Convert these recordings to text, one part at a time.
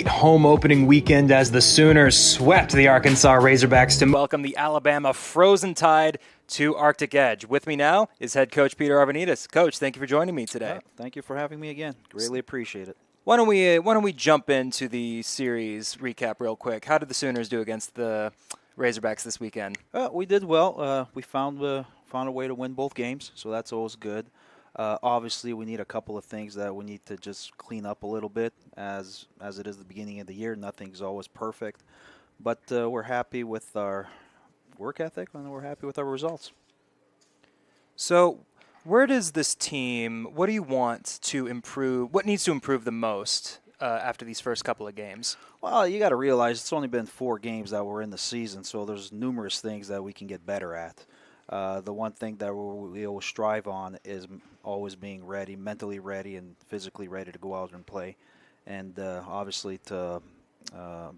Home opening weekend as the Sooners swept the Arkansas Razorbacks to welcome the Alabama Frozen Tide to Arctic Edge. With me now is head coach Peter Arvanites. Coach, thank you for joining me today. Thank you for having me again. Greatly appreciate it. Why don't we jump into the series recap real quick? How did the Sooners do against the Razorbacks this weekend? We did well. We found a way to win both games, so that's always good. Obviously, we need a couple of things that we need to just clean up a little bit, as it is the beginning of the year. Nothing's always perfect, but we're happy with our work ethic and we're happy with our results. So, where does this team? What do you want to improve? What needs to improve the most after these first couple of games? Well, you got to realize it's only been 4 games that we're in the season, so there's numerous things that we can get better at. The one thing that we always strive on is always being ready, mentally ready and physically ready to go out and play, and obviously to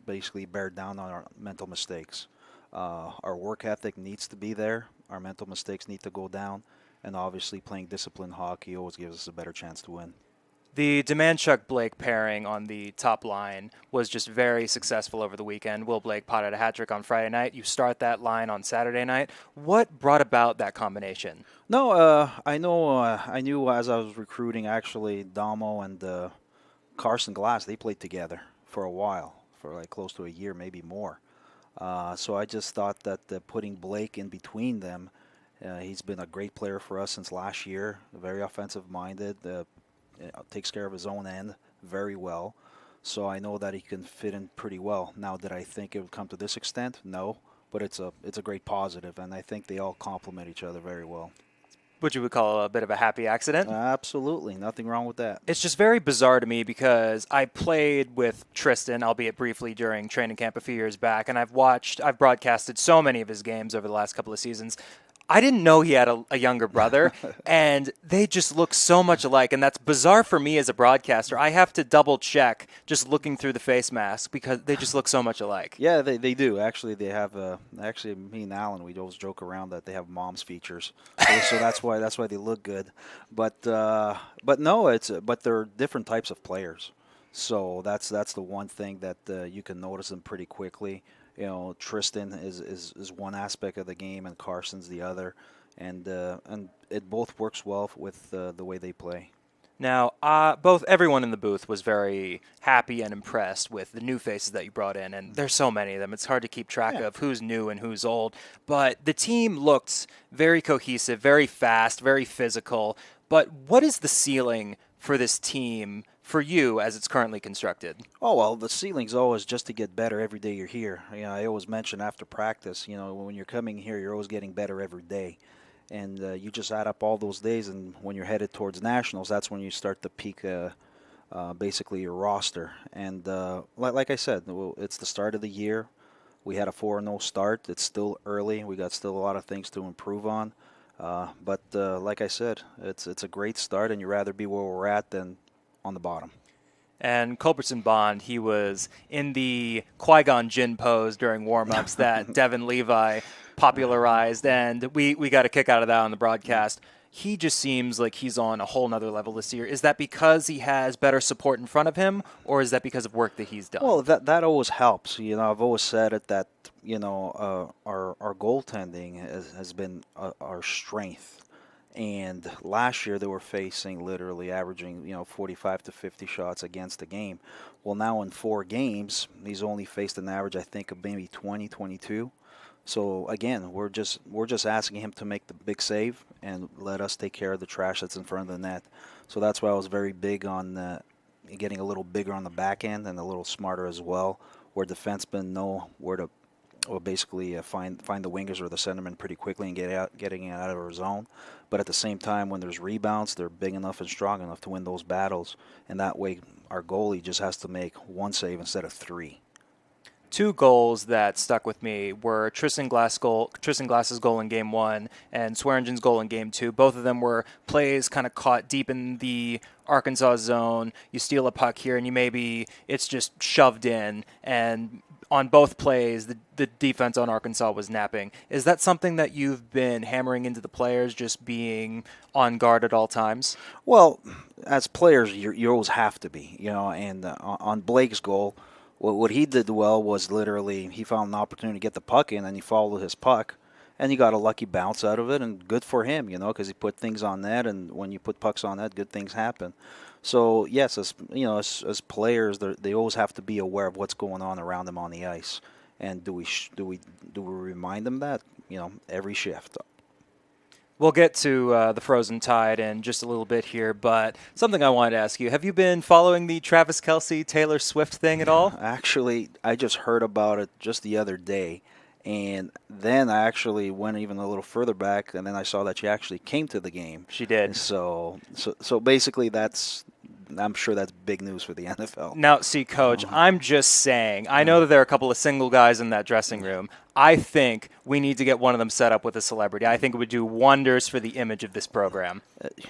basically bear down on our mental mistakes. Our work ethic needs to be there. Our mental mistakes need to go down, and obviously playing disciplined hockey always gives us a better chance to win. The Demanchuk-Blake pairing on the top line was just very successful over the weekend. Will Blake potted a hat trick on Friday night. You start that line on Saturday night. What brought about that combination? No, I knew as I was recruiting, actually, Damo and Carson Glass, they played together for a while, for like close to a year, maybe more. So I just thought that putting Blake in between them, he's been a great player for us since last year, very offensive-minded, takes care of his own end very well. So I know that he can fit in pretty well. Now, did I think it would come to this extent? No, but it's a great positive, and I think they all complement each other very well. What you would call a bit of a happy accident? Absolutely. Nothing wrong with that. It's just very bizarre to me because I played with Tristan, albeit briefly, during training camp a few years back, and I've broadcasted so many of his games over the last couple of seasons. I didn't know he had a younger brother, and they just look so much alike, and that's bizarre for me as a broadcaster. I have to double-check just looking through the face mask because they just look so much alike. Yeah, they do. Actually, they have me and Alan, we always joke around that they have mom's features, so that's why they look good. But no, but they're different types of players. So that's the one thing that you can notice them pretty quickly. You know, Tristan is one aspect of the game, and Carson's the other, and it both works well with the way they play. Now, everyone in the booth was very happy and impressed with the new faces that you brought in, and there's so many of them. It's hard to keep track of who's new and who's old, but the team looked very cohesive, very fast, very physical. But what is the ceiling for this team for you as it's currently constructed? Oh, well, the ceiling's always just to get better every day you're here. You know, I always mention after practice, you know, when you're coming here, you're always getting better every day. And you just add up all those days, and when you're headed towards nationals, that's when you start to peak basically your roster. And like I said, it's the start of the year. We had a 4-0 start. It's still early. We got still a lot of things to improve on. But like I said, it's a great start, and you'd rather be where we're at than on the bottom. And Culbertson Bond, he was in the Qui-Gon Jinn pose during warm-ups that Devin Levi popularized, and we got a kick out of that on the broadcast. He just seems like he's on a whole nother level this year. Is that because he has better support in front of him, or is that because of work that he's done? Well, that always helps. You know, I've always said it that, you know, our goaltending has been our strength. And last year they were facing literally averaging, you know, 45 to 50 shots against the game. Well, now in 4 games, he's only faced an average, I think, of maybe 20, 22. So again, we're just asking him to make the big save and let us take care of the trash that's in front of the net. So that's why I was very big on getting a little bigger on the back end and a little smarter as well, where defensemen know where to basically find the wingers or the centerman pretty quickly and getting it out of our zone. But at the same time, when there's rebounds, they're big enough and strong enough to win those battles. And that way, our goalie just has to make 1 save instead of 3. 2 goals that stuck with me were Tristan Glass's goal in Game 1 and Swearingen's goal in Game 2. Both of them were plays kind of caught deep in the Arkansas zone. You steal a puck here, and it's just shoved in, and on both plays, the defense on Arkansas was napping. Is that something that you've been hammering into the players, just being on guard at all times? Well, as players, you always have to be, And on Blake's goal, what he did well was literally he found an opportunity to get the puck in, and he followed his puck, and he got a lucky bounce out of it, and good for him, because he put things on net, and when you put pucks on net, good things happen. So yes, as players, they always have to be aware of what's going on around them on the ice, and do we remind them that every shift. We'll get to the Frozen Tide in just a little bit here, but something I wanted to ask you. Have you been following the Travis Kelce, Taylor Swift thing at all? Actually, I just heard about it just the other day, and then I actually went even a little further back, and then I saw that she actually came to the game. She did. And so basically I'm sure that's big news for the NFL. Now, see, Coach, I'm just saying, I know that there are a couple of single guys in that dressing room. I think we need to get one of them set up with a celebrity. I think it would do wonders for the image of this program.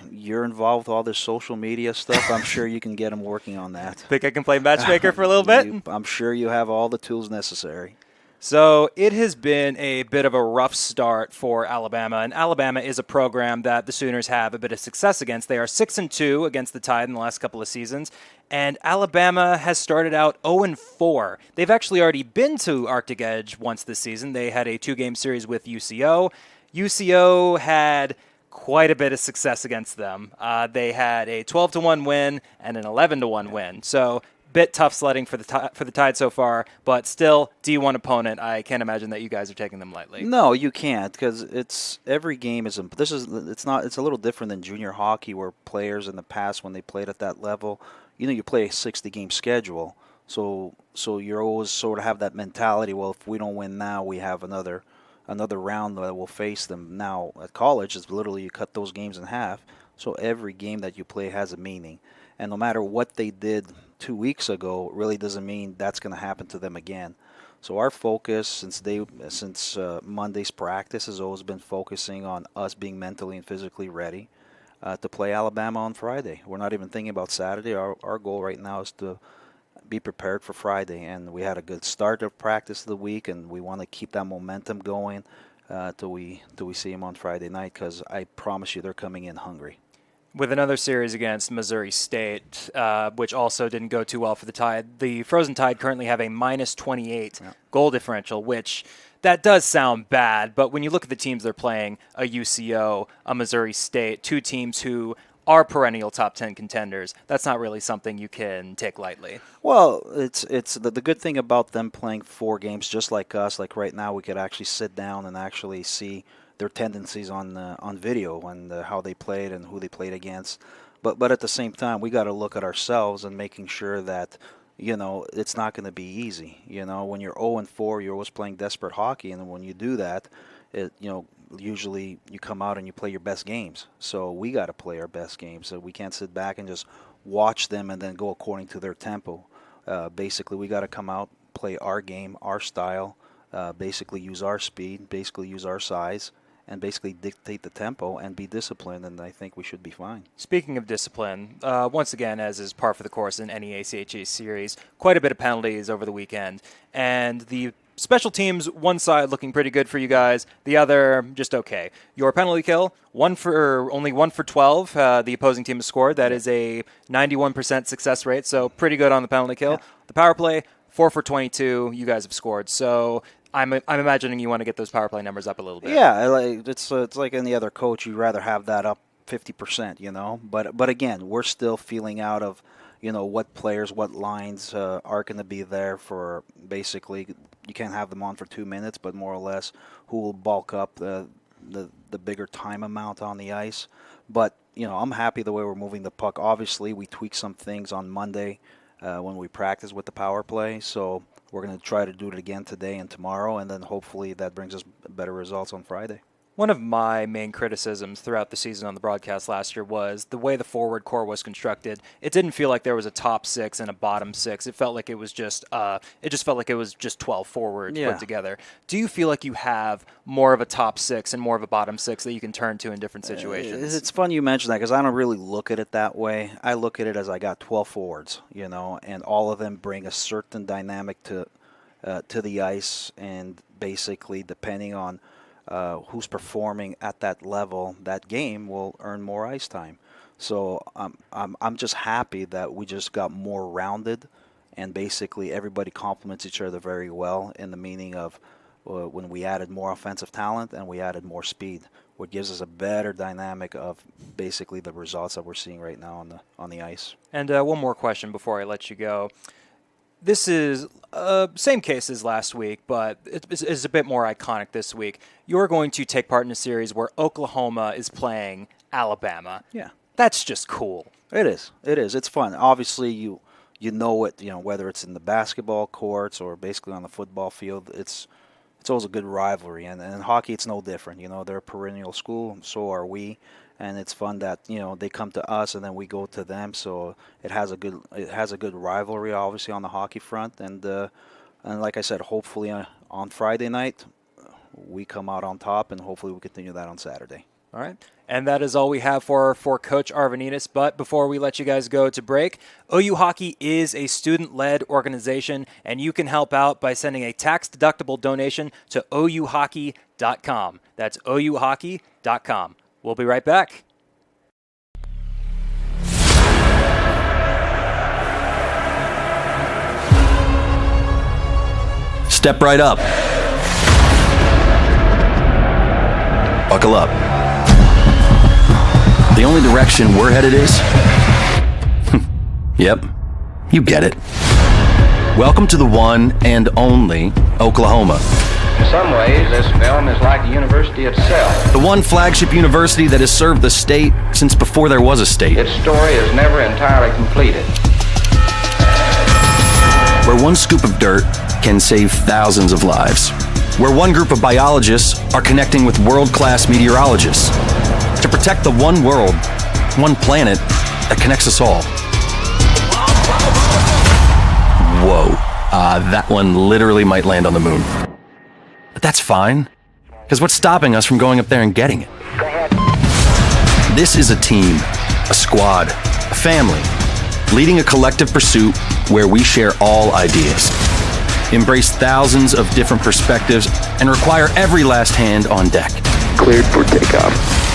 You're involved with all this social media stuff. I'm sure you can get them working on that. Think I can play matchmaker for a little bit? I'm sure you have all the tools necessary. So it has been a bit of a rough start for Alabama, and Alabama is a program that the Sooners have a bit of success against. They are 6-2 against the Tide in the last couple of seasons, and Alabama has started out 0-4. They've actually already been to Arctic Edge once this season. They had a 2-game series with UCO. UCO had quite a bit of success against them. They had a 12-1 win and an 11-1 win. So bit tough sledding for the Tide so far, but still D1 opponent. I can't imagine that you guys are taking them lightly. No, you can't, because every game is it's a little different than junior hockey, where players in the past, when they played at that level, you play a 60-game schedule, so you're always sort of have that mentality. Well, if we don't win now, we have another round that will face them. Now at college, it's literally you cut those games in half, so every game that you play has a meaning. And no matter what they did 2 weeks ago, really doesn't mean that's going to happen to them again. So our focus since Monday's practice has always been focusing on us being mentally and physically ready to play Alabama on Friday. We're not even thinking about Saturday. Our goal right now is to be prepared for Friday. And we had a good start of practice of the week, and we want to keep that momentum going till we see them on Friday night, because I promise you they're coming in hungry. With another series against Missouri State, which also didn't go too well for the Tide. The Frozen Tide currently have a minus 28 goal differential, which that does sound bad, but when you look at the teams they're playing, a UCO, a Missouri State, two teams who are perennial top 10 contenders, that's not really something you can take lightly. Well, it's the good thing about them playing 4 games just like us. Like right now, we could actually sit down and actually see their tendencies on video and how they played and who they played against. But at the same time, we got to look at ourselves and making sure that it's not going to be easy. When you're 0-4, you're always playing desperate hockey, and when you do that, usually you come out and you play your best games. So we got to play our best games. So we can't sit back and just watch them and then go according to their tempo. Basically, we got to come out, play our game, our style, basically use our speed, basically use our size, and basically dictate the tempo and be disciplined, and I think we should be fine. Speaking of discipline, once again, as is par for the course in any ACHA series, quite a bit of penalties over the weekend, and the special teams, one side looking pretty good for you guys, the other just okay. Your penalty kill, only 1 for 12, the opposing team has scored. That is a 91% success rate, so pretty good on the penalty kill. Yeah. The power play, 4 for 22, you guys have scored. So I'm imagining you want to get those power play numbers up a little bit. Yeah, it's like any other coach. You'd rather have that up 50%, But again, we're still feeling out of, what players, what lines are going to be there for. Basically, you can't have them on for 2 minutes, but more or less who will bulk up the bigger time amount on the ice. But, I'm happy the way we're moving the puck. Obviously, we tweaked some things on Monday when we practiced with the power play, so we're going to try to do it again today and tomorrow, and then hopefully that brings us better results on Friday. One of my main criticisms throughout the season on the broadcast last year was the way the forward core was constructed. It didn't feel like there was a top 6 and a bottom 6. It felt like it was just 12 forwards put together. Do you feel like you have more of a top 6 and more of a bottom 6 that you can turn to in different situations? It's fun you mention that, because I don't really look at it that way. I look at it as I got 12 forwards, and all of them bring a certain dynamic to to the ice, and basically, depending on who's performing at that level, that game will earn more ice time. So I'm just happy that we just got more rounded, and basically everybody complements each other very well in the meaning of when we added more offensive talent and we added more speed, what gives us a better dynamic of basically the results that we're seeing right now on the ice. And one more question before I let you go. This is same case as last week, but it's a bit more iconic this week. You're going to take part in a series where Oklahoma is playing Alabama. Yeah, that's just cool. It is. It is. It's fun. Obviously, you know it. You know, whether it's in the basketball courts or basically on the football field, it's always a good rivalry. And in hockey, it's no different. You know, they're a perennial school, so are we. And it's fun that they come to us and then we go to them. So it has a good rivalry, obviously, on the hockey front. And like I said, hopefully on Friday night we come out on top, and hopefully we continue that on Saturday. All right. And that is all we have for Coach Arvanitis. But before we let you guys go to break, OU Hockey is a student-led organization, and you can help out by sending a tax-deductible donation to ouhockey.com. That's ouhockey.com. We'll be right back. Step right up. Buckle up. The only direction we're headed is... Yep, you get it. Welcome to the one and only Oklahoma. In some ways, this film is like the university itself. The one flagship university that has served the state since before there was a state. Its story is never entirely completed. Where one scoop of dirt can save thousands of lives. Where one group of biologists are connecting with world-class meteorologists to protect the one world, one planet that connects us all. Whoa, that one literally might land on the moon. But that's fine, because what's stopping us from going up there and getting it? This is a team, a squad, a family, leading a collective pursuit where we share all ideas, embrace thousands of different perspectives, and require every last hand on deck. Cleared for takeoff.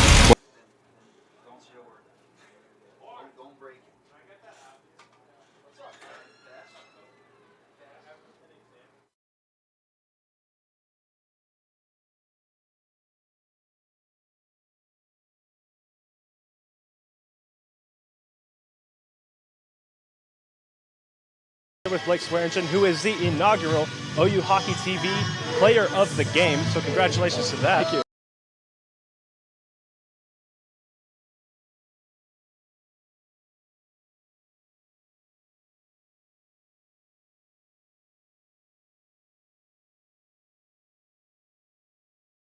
With Blake Swearingen, who is the inaugural OU Hockey TV Player of the Game. So congratulations to that. Thank you.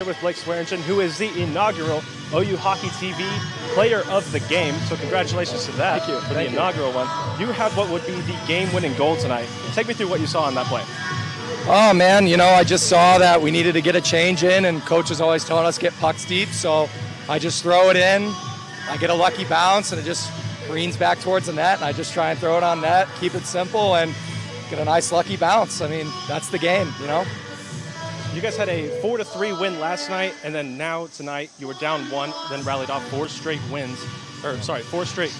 With Blake Swearingen, who is the inaugural OU Hockey TV Player of the Game. So congratulations to that. Thank you. For the inaugural one. You had what would be the game-winning goal tonight. Take me through what you saw on that play. Oh, man, I just saw that we needed to get a change in, and coach is always telling us get pucks deep, so I just throw it in. I get a lucky bounce, and it just careens back towards the net, and I just try and throw it on net, keep it simple, and get a nice lucky bounce. I mean, that's the game, You guys had a 4-3 win last night, and then now tonight you were down 1, then rallied off 4 straight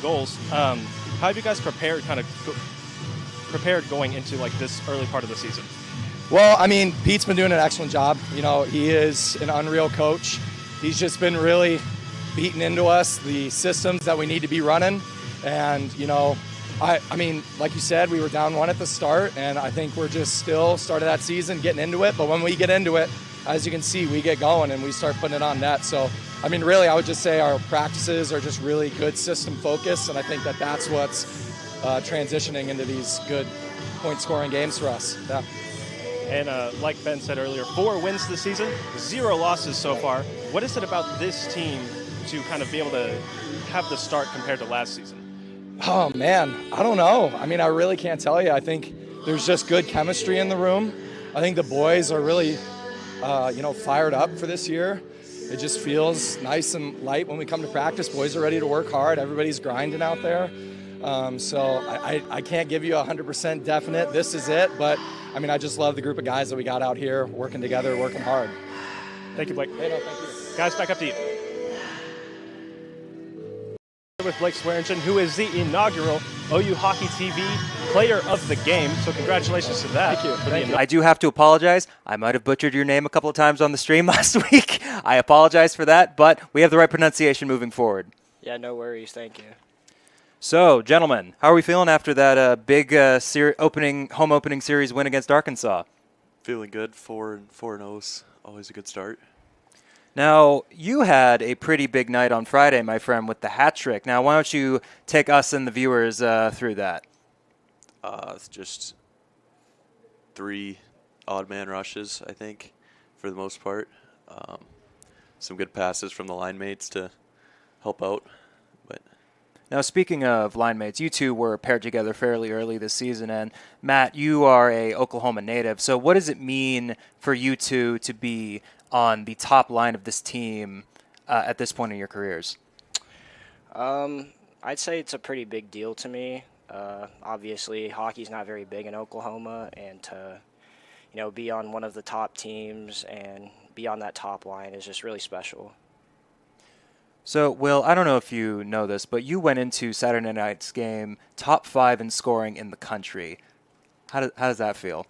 goals. How have you guys prepared going into this early part of the season? Well, I mean, Pete's been doing an excellent job. He is an unreal coach. He's just been really beating into us the systems that we need to be running. And, I mean, like you said, we were down 1 at the start, and I think we're just still started that season getting into it. But when we get into it, as you can see, we get going and we start putting it on net. So, I mean, really, I would just say our practices are just really good system focus, and I think that that's what's transitioning into these good point-scoring games for us. Yeah. And like Ben said earlier, 4 wins this season, 0 losses so far. What is it about this team to kind of be able to have the start compared to last season? Oh, man, I don't know. I mean, I really can't tell you. I think there's just good chemistry in the room. I think the boys are really, fired up for this year. It just feels nice and light when we come to practice. Boys are ready to work hard. Everybody's grinding out there. So I can't give you 100% definite, this is it, but I mean, I just love the group of guys that we got out here working together, working hard. Thank you, Blake. Hey, no, thank you. Guys, back up to you. With Blake Swearingen, who is the inaugural OU Hockey TV Player of the Game. So congratulations to that. Thank you. I do have to apologize. I might have butchered your name a couple of times on the stream last week. I apologize for that, but we have the right pronunciation moving forward. Yeah, no worries. Thank you. So, gentlemen, how are we feeling after that big home opening series win against Arkansas? Feeling good. 4-0 is always a good start. Now, you had a pretty big night on Friday, my friend, with the hat trick. Now, why don't you take us and the viewers through that? It's just 3 odd man rushes, I think, for the most part. Some good passes from the line mates to help out. But now, speaking of line mates, you two were paired together fairly early this season. And, Matt, you are a Oklahoma native. So what does it mean for you two to be on the top line of this team at this point in your careers? I'd say it's a pretty big deal to me. Obviously, hockey's not very big in Oklahoma, and to be on one of the top teams and be on that top line is just really special. So, Will, I don't know if you know this, but you went into Saturday night's game top 5 in scoring in the country. How does that feel?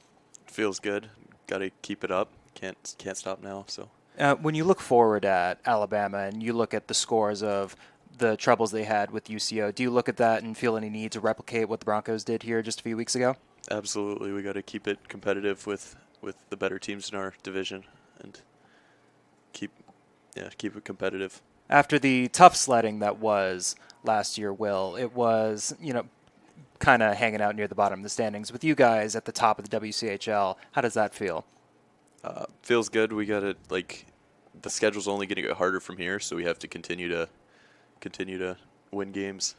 it feels good. Got to keep it up. Can't stop now. So when you look forward at Alabama and you look at the scores of the troubles they had with UCO, do you look at that and feel any need to replicate what the Broncos did here just a few weeks ago? absolutely, we got to keep it competitive with the better teams in our division and keep it competitive. After the tough sledding that was last year, Will, it was, kind of hanging out near the bottom of the standings. With you guys at the top of the WCHL, how does that feel? Feels good. We got to, the schedule's only going to get harder from here, so we have to continue to win games.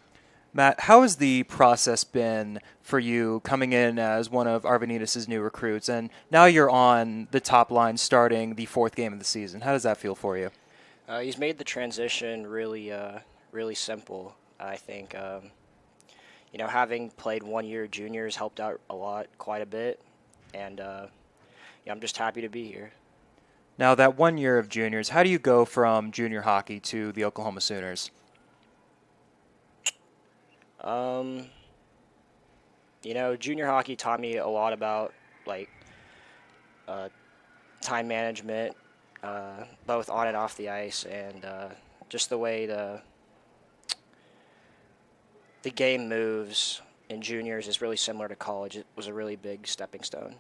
Matt, how has the process been for you coming in as one of Arvanitas' new recruits, and now you're on the top line starting the 4th game of the season? How does that feel for you? He's made the transition really simple, I think. Having played 1 year juniors helped out quite a bit, and I'm just happy to be here. Now, that 1 year of juniors, how do you go from junior hockey to the Oklahoma Sooners? Junior hockey taught me a lot about time management, both on and off the ice, and just the way the game moves in juniors is really similar to college. It was a really big stepping stone.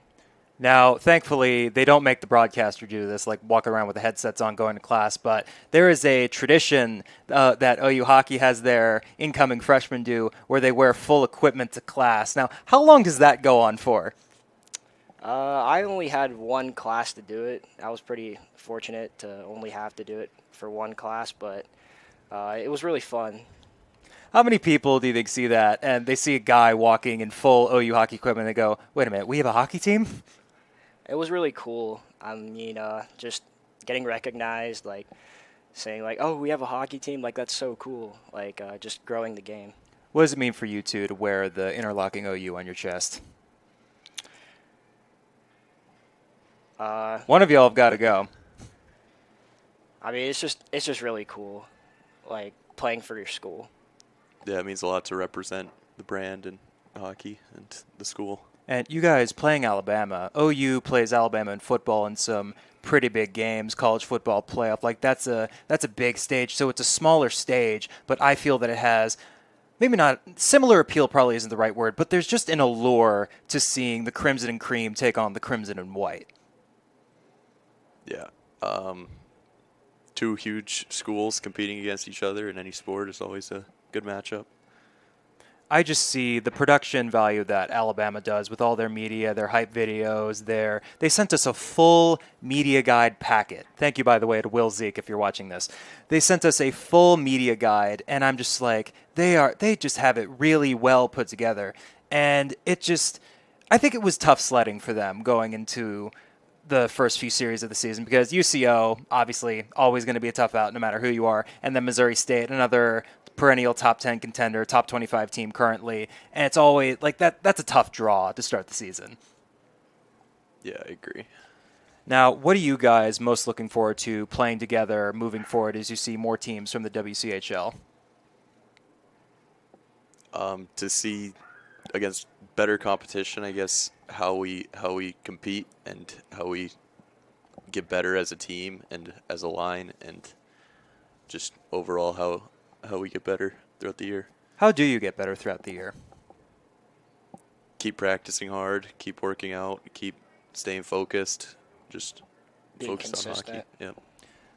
Now, thankfully, they don't make the broadcaster do this, like walk around with the headsets on going to class, but there is a tradition that OU Hockey has their incoming freshmen do where they wear full equipment to class. Now, how long does that go on for? I only had one class to do it. I was pretty fortunate to only have to do it for one class, but it was really fun. How many people do you think see that and they see a guy walking in full OU Hockey equipment and they go, wait a minute, we have a hockey team? It was really cool. Just getting recognized, saying oh, we have a hockey team, that's so cool. Just growing the game. What does it mean for you two to wear the interlocking OU on your chest? One of y'all have got to go. I mean, it's just really cool, playing for your school. Yeah, it means a lot to represent the brand and hockey and the school. And you guys playing Alabama, OU plays Alabama in football in some pretty big games, college football playoff. That's a big stage. So it's a smaller stage, but I feel that it has maybe not similar appeal. Probably isn't the right word, but there's just an allure to seeing the Crimson and Cream take on the Crimson and White. Yeah, 2 huge schools competing against each other in any sport is always a good matchup. I just see the production value that Alabama does with all their media, their hype videos. They sent us a full media guide packet. Thank you, by the way, to Will Zeke if you're watching this. They sent us a full media guide, and I'm just they just have it really well put together. And I think it was tough sledding for them going into the first few series of the season because UCO, obviously, always going to be a tough out no matter who you are, and then Missouri State, another perennial top 10 contender, top 25 team currently, and it's always that's a tough draw to start the season. Yeah, I agree. Now, what are you guys most looking forward to playing together moving forward as you see more teams from the WCHL? To see against better competition, I guess, how we compete and how we get better as a team and as a line, and just overall how we get better throughout the year. How do you get better throughout the year? Keep practicing hard, keep working out, keep staying focused, just Being focused on hockey. consistent. Yeah.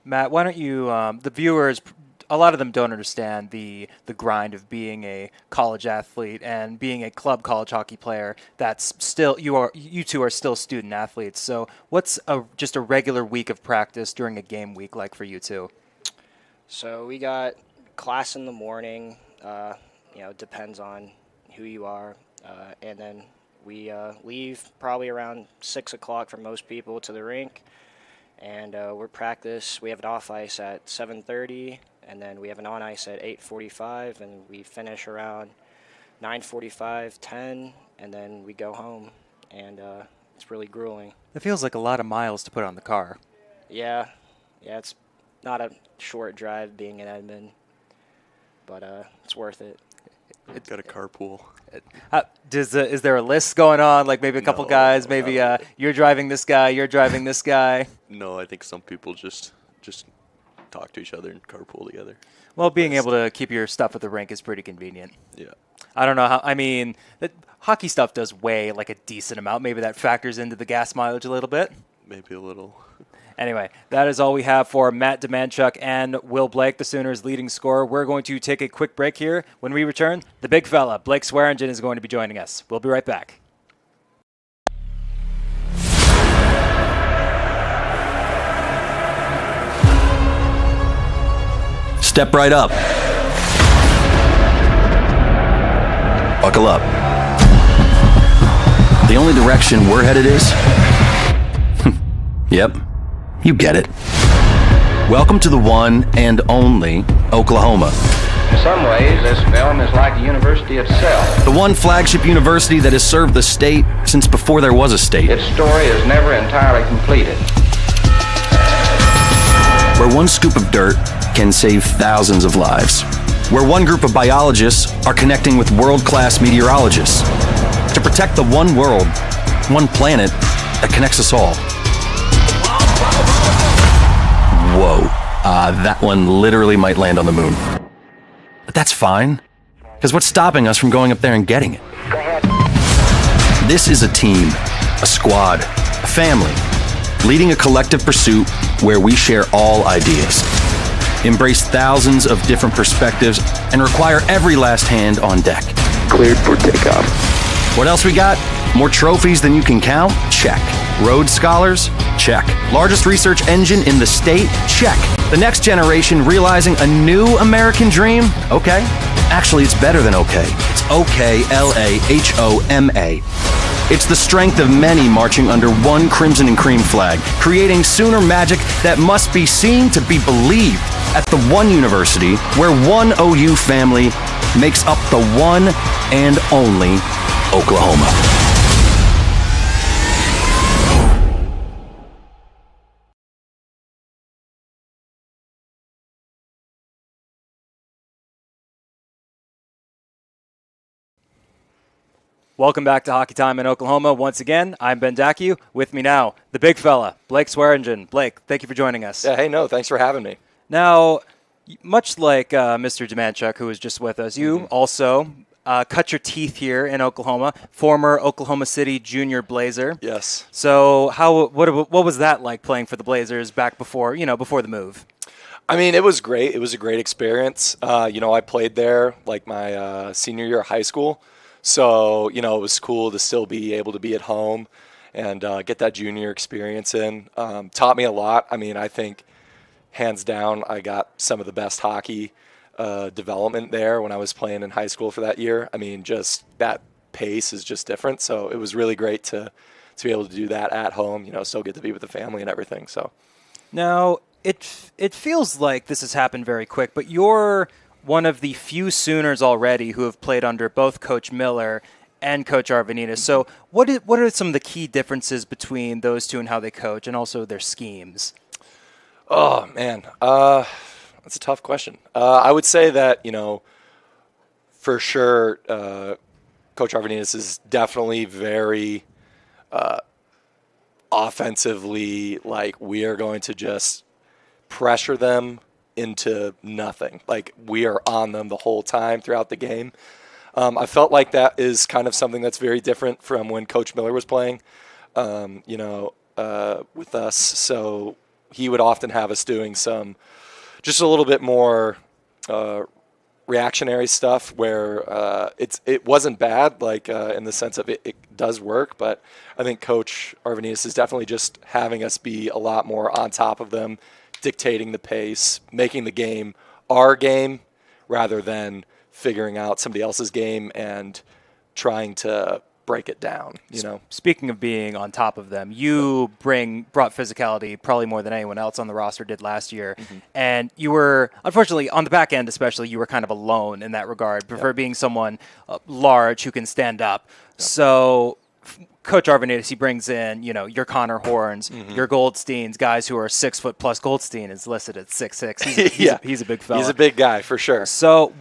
Matt, why don't you, the viewers, a lot of them don't understand the grind of being a college athlete and being a club college hockey player. That's still, you two are still student athletes. So what's just a regular week of practice during a game week like for you two? So we got class in the morning. Depends on who you are, and then we leave probably around 6 o'clock for most people to the rink, and we're practice. We have an off ice at 7:30, and then we have an on ice at 8:45, and we finish around 9:45, 10, and then we go home, and it's really grueling. It feels like a lot of miles to put on the car. Yeah, it's not a short drive being in Edmond, but it's worth it. It's got a carpool. Is there a list going on? Like maybe a couple No, guys, maybe you're driving this guy, you're driving this guy. No, I think some people just talk to each other and carpool together. Well, being able to keep your stuff at the rink is pretty convenient. Yeah. I don't know how. I mean, hockey stuff does weigh like a decent amount. Maybe that factors into the gas mileage a little bit. Maybe a little. Anyway, that is all we have for Matt Demanchuk and Will Blake, the Sooners' leading scorer. We're going to take a quick break here. When we return, the big fella, Blake Swearingen, is going to be joining us. We'll be right back. Step right up. Buckle up. The only direction we're headed is... Yep, you get it. Welcome to the one and only Oklahoma. In some ways, this film is like the university itself. The one flagship university that has served the state since before there was a state. Its story is never entirely completed. Where one scoop of dirt can save thousands of lives. Where one group of biologists are connecting with world-class meteorologists to protect the one world, one planet that connects us all. Whoa, that one literally might land on the moon. But that's fine, because what's stopping us from going up there and getting it? This is a team, a squad, a family, leading a collective pursuit where we share all ideas, embrace thousands of different perspectives, and require every last hand on deck. Cleared for takeoff. What else we got? More trophies than you can count? Check. Rhodes Scholars? Check. Largest research engine in the state? Check. The next generation realizing a new American dream? Okay. Actually, it's better than okay. It's OKLAHOMA. It's the strength of many marching under one crimson and cream flag, creating Sooner magic that must be seen to be believed at the one university where one OU family makes up the one and only Oklahoma. Welcome back to Hockey Time in Oklahoma. Once again, I'm Ben Dacu. With me now, the big fella, Blake Swearingen. Blake, thank you for joining us. Yeah, hey, no, thanks for having me. Now, much like Mr. Demanchuk, who was just with us, you also cut your teeth here in Oklahoma, former Oklahoma City Junior Blazer. Yes. So what was that like playing for the Blazers back before the move? I mean, it was great. It was a great experience. I played there like my senior year of high school. So, it was cool to still be able to be at home and get that junior experience in. Taught me a lot. I mean, I think hands down, I got some of the best hockey development there when I was playing in high school for that year. I mean, just that pace is just different. So it was really great to be able to do that at home, still get to be with the family and everything. So now it feels like this has happened very quick, but you're one of the few Sooners already who have played under both Coach Miller and Coach Arvanitis. So what are some of the key differences between those two and how they coach, and also their schemes? Oh, man. That's a tough question. I would say that, for sure, Coach Arvanitis is definitely very offensively, like, we are going to just pressure them into nothing. Like, we are on them the whole time throughout the game. I felt like that is kind of something that's very different from when Coach Miller was playing, with us. So he would often have us doing some just a little bit more reactionary stuff where it wasn't bad, like in the sense of it does work, but I think Coach Arvanitis is definitely just having us be a lot more on top of them, dictating the pace, making the game our game rather than figuring out somebody else's game and trying to break it down, Speaking of being on top of them, you brought physicality probably more than anyone else on the roster did last year. And you were, unfortunately, on the back end especially, you were kind of alone in that regard, prefer being someone large who can stand up. So Coach Arvanitis, he brings in, your Connor Horns, your Goldsteins, guys who are 6 foot plus. Goldstein is listed at 6'6". He's a big fella. He's a big guy for sure. So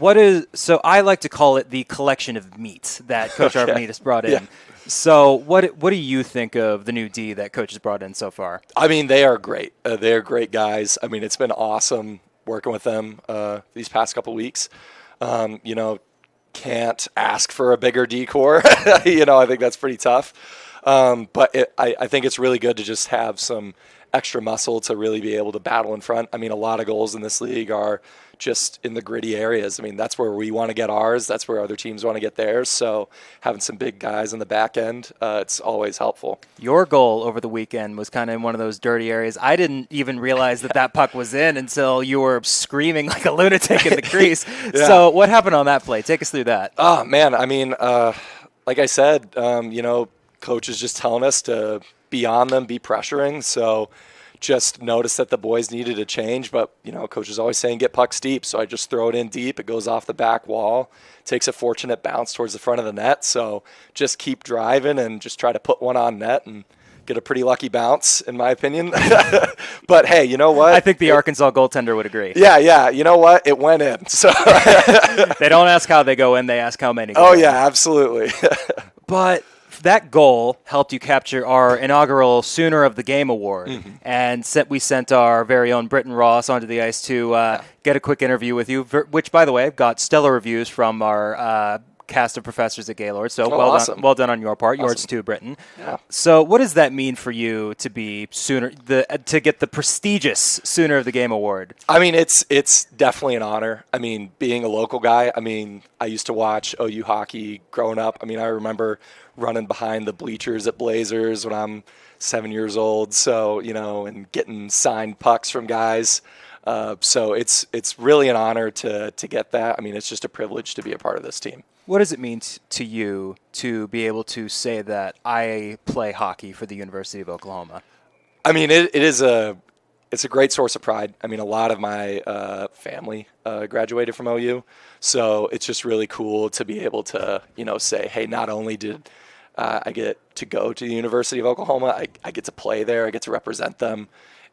I like to call it the collection of meat that Coach Arvanitis brought in. Yeah. So what do you think of the new D that Coach has brought in so far? I mean, they are great. They're great guys. I mean, it's been awesome working with them these past couple weeks. Can't ask for a bigger D-core. I think that's pretty tough. But I think it's really good to just have some extra muscle to really be able to battle in front. I mean, a lot of goals in this league are just in the gritty areas. I mean, that's where we want to get ours. That's where other teams want to get theirs. So having some big guys in the back end, it's always helpful. Your goal over the weekend was kind of in one of those dirty areas. I didn't even realize that puck was in until you were screaming like a lunatic in the crease. Yeah. So what happened on that play? Take us through that. Oh, man. I mean, like I said, Coach is just telling us to be on them, be pressuring. So just noticed that the boys needed a change, but Coach is always saying get pucks deep, so I just throw it in deep. It goes off the back wall, takes a fortunate bounce towards the front of the net. So just keep driving and just try to put one on net and get a pretty lucky bounce, in my opinion. But hey, you know what? I think the Arkansas goaltender would agree. Yeah. You know what? It went in. So they don't ask how they go in; they ask how many. Go in. Yeah, absolutely. But that goal helped you capture our inaugural Sooner of the Game award, and we sent our very own Britton Ross onto the ice to get a quick interview with you, which, by the way, got stellar reviews from our cast of professors at Gaylord. So awesome. Well done on your part. Awesome. Yours too, Britton. Yeah. So what does that mean for you to be to get the prestigious Sooner of the Game award? I mean, it's definitely an honor. I mean, being a local guy, I mean, I used to watch OU hockey growing up. I mean, I remember running behind the bleachers at Blazers when I'm 7 years old. So, and getting signed pucks from guys. So it's really an honor to get that. I mean, it's just a privilege to be a part of this team. What does it mean to you to be able to say that I play hockey for the University of Oklahoma? I mean, it's a great source of pride. I mean, a lot of my family graduated from OU, so it's just really cool to be able to, say, hey, not only did I get to go to the University of Oklahoma, I get to play there, I get to represent them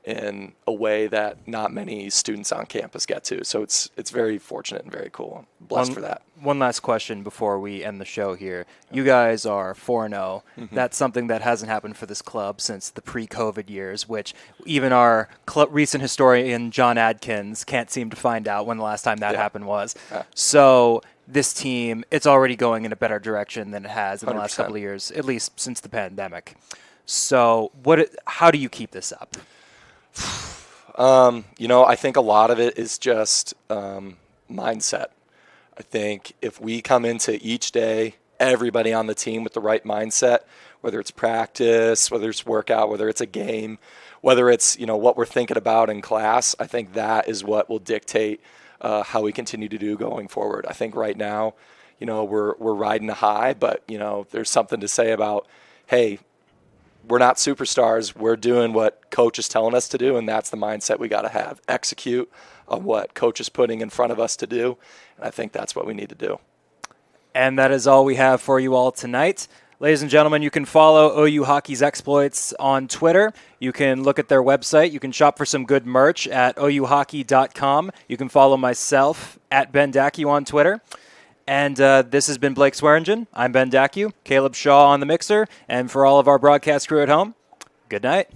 in a way that not many students on campus get to. So it's very fortunate and very cool. I'm blessed for that. One last question before we end the show here. You guys are 4-0. That's something that hasn't happened for this club since the pre-COVID years, which even our recent historian John Adkins can't seem to find out when the last time that happened was. So this team, it's already going in a better direction than it has in the last couple of years, at least since the pandemic. So how do you keep this up? I think a lot of it is just mindset. I think if we come into each day, everybody on the team with the right mindset, whether it's practice, whether it's workout, whether it's a game, whether it's, what we're thinking about in class, I think that is what will dictate how we continue to do going forward. I think right now, we're riding a high, but, there's something to say about, hey, we're not superstars. We're doing what Coach is telling us to do, and that's the mindset we got to have. Execute on what Coach is putting in front of us to do, and I think that's what we need to do. And that is all we have for you all tonight. Ladies and gentlemen, you can follow OU Hockey's exploits on Twitter. You can look at their website. You can shop for some good merch at ouhockey.com. You can follow myself at Ben Dacu on Twitter. And this has been Blake Swearingen. I'm Ben Dacu, Caleb Shaw on the mixer. And for all of our broadcast crew at home, good night.